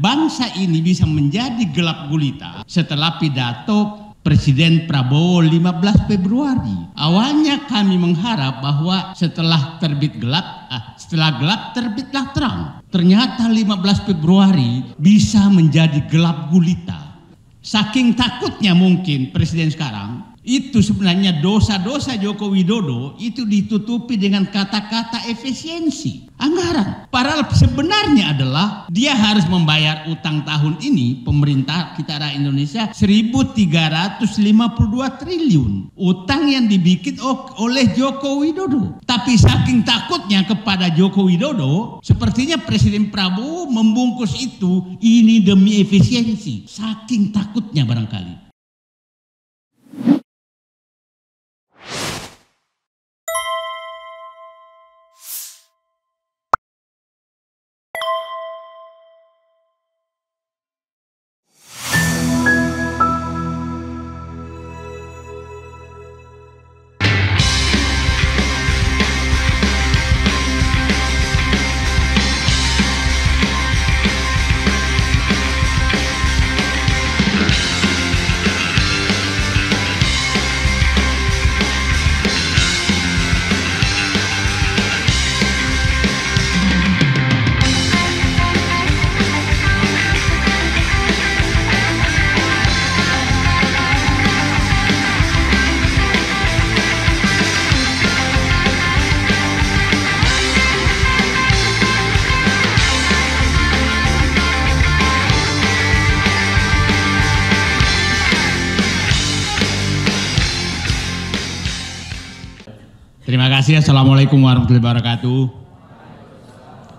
bangsa ini bisa menjadi gelap gulita setelah pidato Presiden Prabowo 15 Februari. Awalnya kami mengharap bahwa setelah gelap terbitlah terang. Ternyata 15 Februari bisa menjadi gelap gulita. Saking takutnya mungkin Presiden sekarang, itu sebenarnya dosa-dosa Joko Widodo itu ditutupi dengan kata-kata efisiensi anggaran. Padahal sebenarnya adalah dia harus membayar utang tahun ini, pemerintah kita rakyat Indonesia 1.352 triliun. Utang yang dibikin oleh Joko Widodo. Tapi saking takutnya kepada Joko Widodo, sepertinya Presiden Prabowo membungkus itu ini demi efisiensi. Saking takutnya barangkali. Terima kasih. Assalamualaikum warahmatullahi wabarakatuh.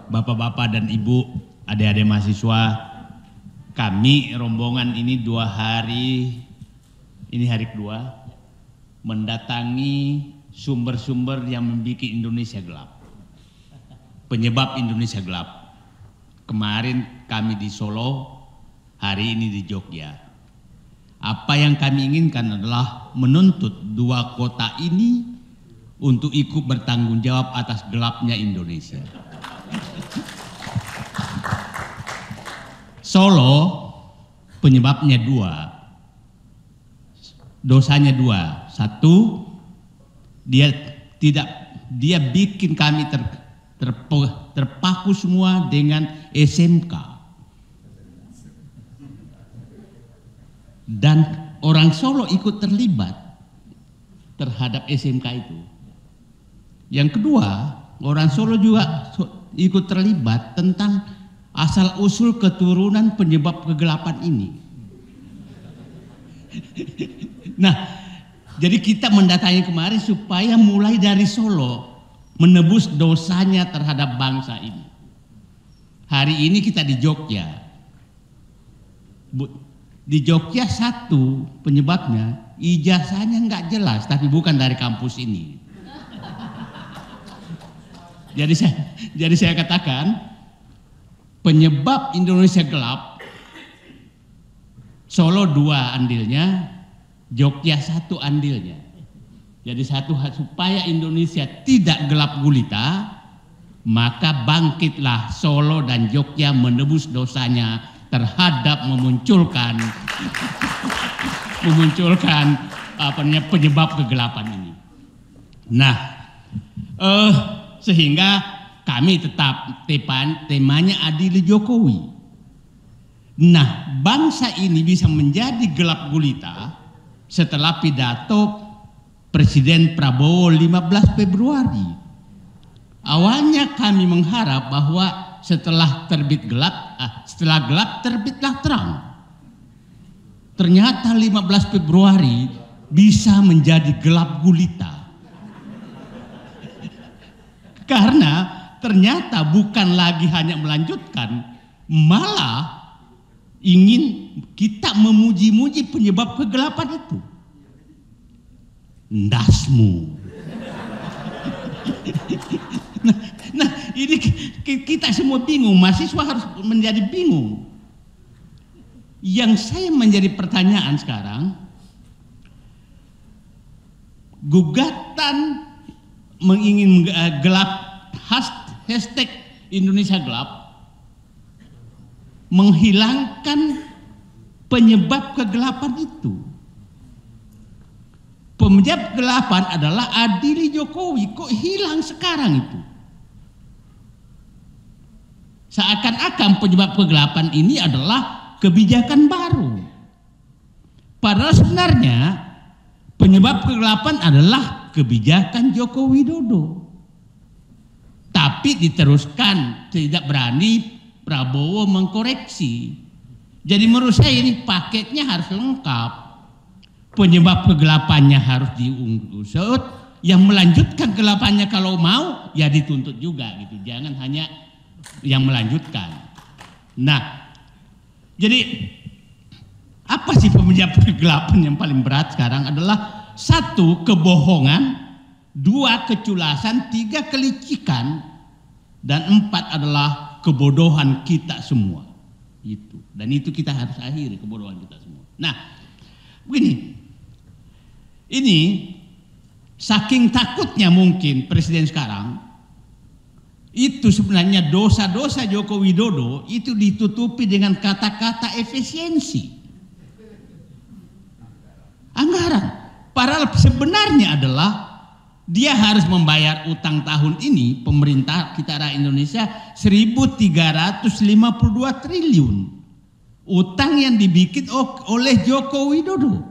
Bapak-bapak dan ibu, adik-adik mahasiswa, kami rombongan ini 2 hari, ini hari kedua, mendatangi sumber-sumber yang membuat Indonesia gelap. Penyebab Indonesia gelap. Kemarin kami di Solo, hari ini di Jogja. Apa yang kami inginkan adalah menuntut 2 kota ini untuk ikut bertanggung jawab atas gelapnya Indonesia. Solo penyebabnya 2, dosanya 2. 1, dia bikin kami terpaku semua dengan SMK. Dan orang Solo ikut terlibat terhadap SMK itu. Yang kedua, orang Solo juga ikut terlibat tentang asal-usul keturunan penyebab kegelapan ini. Nah, jadi kita mendatangi kemarin supaya mulai dari Solo menebus dosanya terhadap bangsa ini. Hari ini kita di Jogja. Di Jogja 1 penyebabnya ijazahnya nggak jelas, tapi bukan dari kampus ini. Jadi saya katakan penyebab Indonesia gelap, Solo 2 andilnya, Jogja 1 andilnya. Jadi supaya Indonesia tidak gelap gulita, maka bangkitlah Solo dan Jogja menebus dosanya terhadap memunculkan penyebab kegelapan ini. Nah, sehingga kami tetap temanya adili Jokowi. Nah, bangsa ini bisa menjadi gelap gulita setelah pidato Presiden Prabowo 15 Februari. Awalnya kami mengharap bahwa setelah gelap terbitlah terang. Ternyata 15 Februari bisa menjadi gelap gulita. Karena ternyata bukan lagi hanya melanjutkan, malah ingin kita memuji-muji penyebab kegelapan itu. Ndasmu. Nah, ini kita semua bingung, mahasiswa harus menjadi bingung. Yang saya menjadi pertanyaan sekarang, gugatan mengingin gelap hashtag Indonesia gelap menghilangkan penyebab kegelapan itu. Penyebab kegelapan adalah adili Jokowi. Kok hilang sekarang itu? Seakan-akan penyebab kegelapan ini adalah kebijakan baru. Padahal sebenarnya penyebab kegelapan adalah kebijakan Joko Widodo. Tapi diteruskan, tidak berani Prabowo mengkoreksi. Jadi menurut saya ini paketnya harus lengkap. Penyebab kegelapannya harus diusut, yang melanjutkan kegelapannya kalau mau ya dituntut juga gitu. Jangan hanya yang melanjutkan. Nah, jadi apa sih penyebab kegelapan yang paling berat sekarang adalah 1, kebohongan, 2, keculasan, 3, kelicikan, dan 4 adalah kebodohan kita semua. Itu. Dan itu kita harus akhiri, kebodohan kita semua. Nah, begini. Ini saking takutnya mungkin presiden sekarang, itu sebenarnya dosa-dosa Joko Widodo itu ditutupi dengan kata-kata efisiensi. Anggaran. Padahal sebenarnya adalah dia harus membayar utang tahun ini, pemerintah kita rakyat Indonesia 1.352 triliun. Utang yang dibikin oleh Joko Widodo.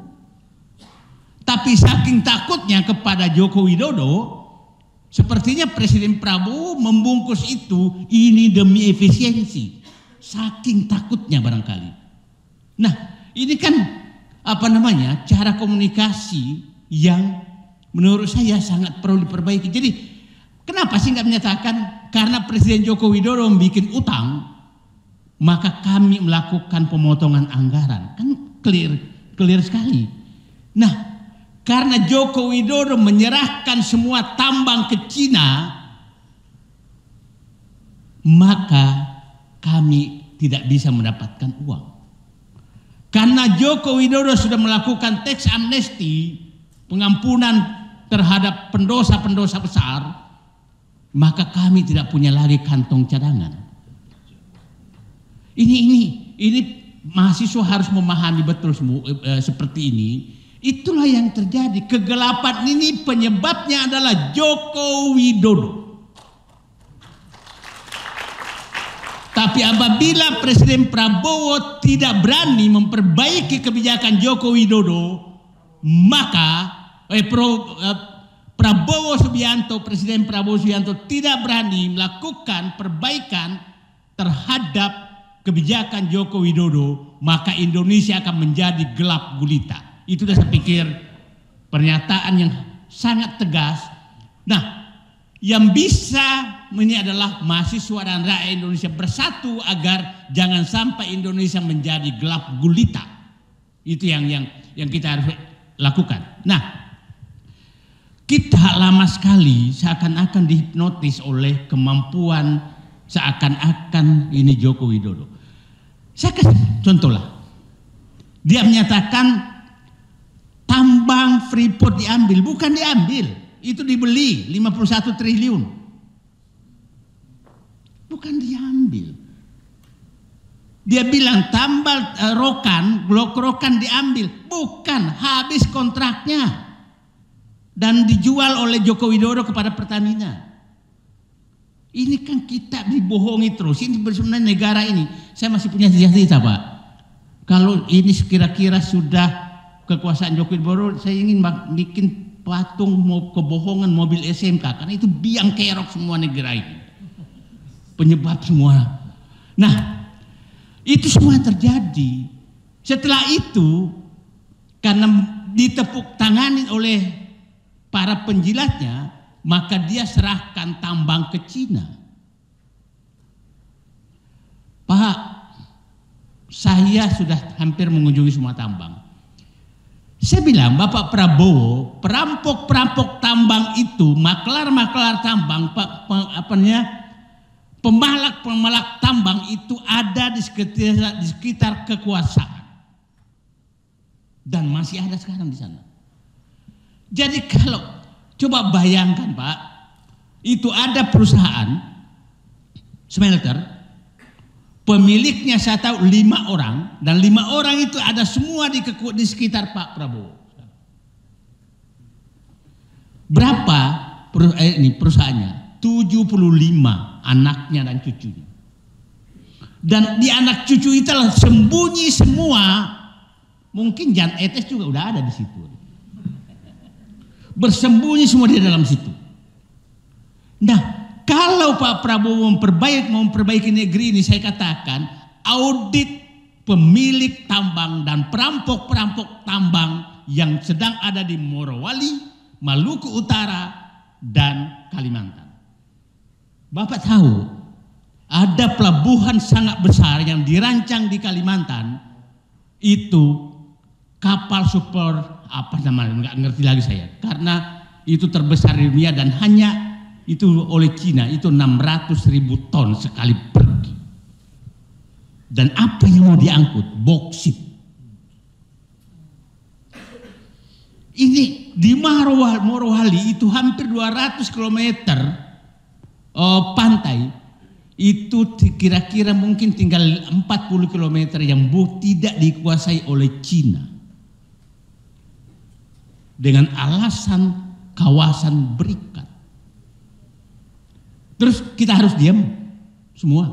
Tapi saking takutnya kepada Joko Widodo, sepertinya Presiden Prabowo membungkus itu ini demi efisiensi. Saking takutnya barangkali. Nah, ini kan cara komunikasi yang menurut saya sangat perlu diperbaiki. Jadi kenapa sih nggak menyatakan karena Presiden Joko Widodo membuat utang, maka kami melakukan pemotongan anggaran? Kan clear sekali. Nah, karena Joko Widodo menyerahkan semua tambang ke Cina, maka kami tidak bisa mendapatkan uang. Karena Joko Widodo sudah melakukan tax amnesty, pengampunan terhadap pendosa-pendosa besar, maka kami tidak punya lagi kantong cadangan. Ini mahasiswa harus memahami betul seperti ini. Itulah yang terjadi. Kegelapan ini penyebabnya adalah Joko Widodo. Tapi apabila Presiden Prabowo tidak berani memperbaiki kebijakan Joko Widodo, maka Presiden Prabowo Subianto tidak berani melakukan perbaikan terhadap kebijakan Joko Widodo, maka Indonesia akan menjadi gelap gulita. Itu saya pikir pernyataan yang sangat tegas. Nah, yang bisa ini adalah mahasiswa dan rakyat Indonesia bersatu agar jangan sampai Indonesia menjadi gelap gulita. Itu yang kita harus lakukan. Nah, kita lama sekali seakan-akan dihipnotis oleh kemampuan seakan-akan ini Joko Widodo. Saya kasih contoh lah. Dia menyatakan tambang Freeport diambil, bukan diambil, itu dibeli 51 triliun. Bukan diambil. Dia bilang tambal blok rokan diambil, bukan, habis kontraknya dan dijual oleh Joko Widodo kepada Pertamina. Ini kan kita dibohongi terus. Ini sebenarnya negara ini, saya masih punya cita-cita Pak. Kalau ini kira-kira sudah kekuasaan Joko Widodo, saya ingin bikin patung kebohongan mobil SMK, karena itu biang kerok semua negara ini, penyebab semua. Nah, itu semua terjadi. Setelah itu, karena ditepuk tanganin oleh para penjilatnya, maka dia serahkan tambang ke Cina. Pak, saya sudah hampir mengunjungi semua tambang. Saya bilang, Bapak Prabowo, perampok-perampok tambang itu, maklar-maklar tambang, pemalak-pemalak tambang itu ada di sekitar kekuasaan. Dan masih ada sekarang di sana. Jadi kalau, coba bayangkan Pak, itu ada perusahaan, smelter, Pemiliknya saya tahu 5 orang, dan 5 orang itu ada semua di sekitar Pak Prabowo. Berapa ini perusahaannya? 75 anaknya dan cucunya. Dan di anak cucu itu sembunyi semua. Mungkin Jan Etes juga udah ada di situ. Bersembunyi semua di dalam situ. Nah, kalau Pak Prabowo memperbaiki negeri ini, saya katakan audit pemilik tambang dan perampok-perampok tambang yang sedang ada di Morowali, Maluku Utara, dan Kalimantan. Bapak tahu ada pelabuhan sangat besar yang dirancang di Kalimantan, itu kapal super apa namanya, nggak ngerti lagi saya, karena itu terbesar di dunia dan hanya itu oleh Cina itu 600.000 ton sekali pergi. Dan apa yang mau diangkut? Boksit. Ini di Morowali itu hampir 200 km pantai, itu kira-kira mungkin tinggal 40 km yang tidak dikuasai oleh Cina. Dengan alasan kawasan berikat. Terus kita harus diam semua.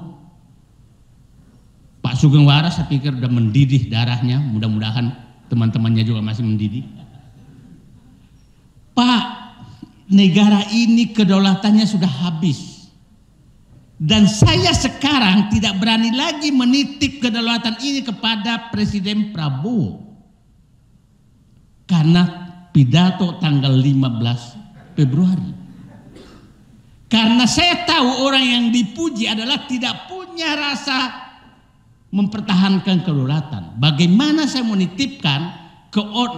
Pak Sugeng Waras saya pikir udah mendidih darahnya, mudah-mudahan teman-temannya juga masih mendidih. Pak, negara ini kedaulatannya sudah habis. Dan saya sekarang tidak berani lagi menitip kedaulatan ini kepada Presiden Prabowo. Karena pidato tanggal 15 Februari. Karena saya tahu orang yang dipuji adalah tidak punya rasa mempertahankan kedaulatan. Bagaimana saya menitipkan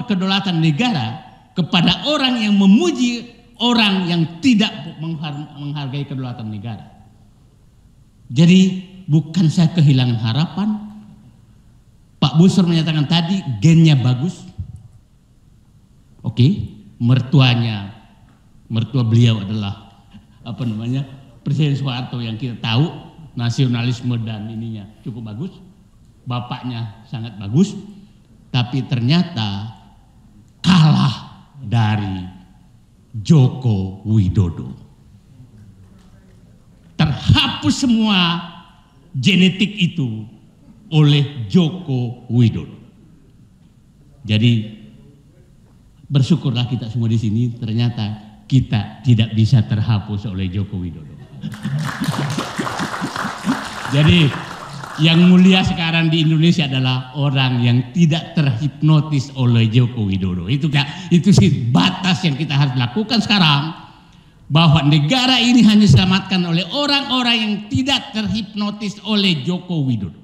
kedaulatan negara kepada orang yang memuji orang yang tidak menghargai kedaulatan negara. Jadi bukan saya kehilangan harapan. Pak Busur menyatakan tadi gennya bagus. Oke, mertua beliau adalah apa namanya, Presiden Soeharto yang kita tahu nasionalisme dan ininya cukup bagus, bapaknya sangat bagus, tapi ternyata kalah dari Joko Widodo. Terhapus semua genetik itu oleh Joko Widodo. Jadi bersyukurlah kita semua di sini, ternyata kita tidak bisa terhapus oleh Joko Widodo. Jadi yang mulia sekarang di Indonesia adalah orang yang tidak terhipnotis oleh Joko Widodo. Itu sih batas yang kita harus lakukan sekarang, bahwa negara ini hanya diselamatkan oleh orang-orang yang tidak terhipnotis oleh Joko Widodo.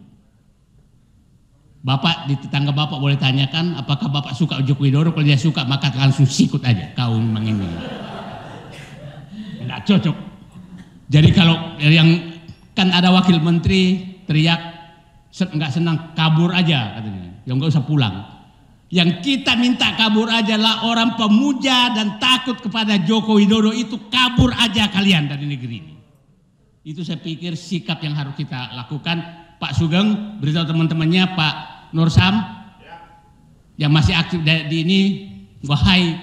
Bapak di tetangga Bapak boleh tanyakan apakah Bapak suka Joko Widodo. Kalau dia suka maka langsung sikut aja, kau memang ini. Nggak cocok. Jadi kalau yang kan ada wakil menteri teriak nggak senang, kabur aja katanya, yang nggak usah pulang. Yang kita minta kabur aja lah orang pemuja dan takut kepada Joko Widodo, itu kabur aja kalian dari negeri ini. Itu saya pikir sikap yang harus kita lakukan. Pak Sugeng beritahu teman-temannya, Pak Nur Sam yang masih aktif di ini, wahai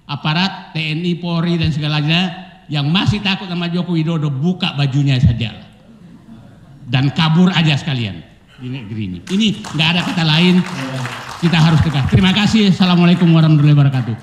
aparat TNI, Polri dan segalanya yang masih takut sama Joko Widodo, buka bajunya saja dan kabur aja sekalian di negeri ini. Ini nggak ada kata lain, kita harus tegas. Terima kasih. Assalamualaikum warahmatullahi wabarakatuh.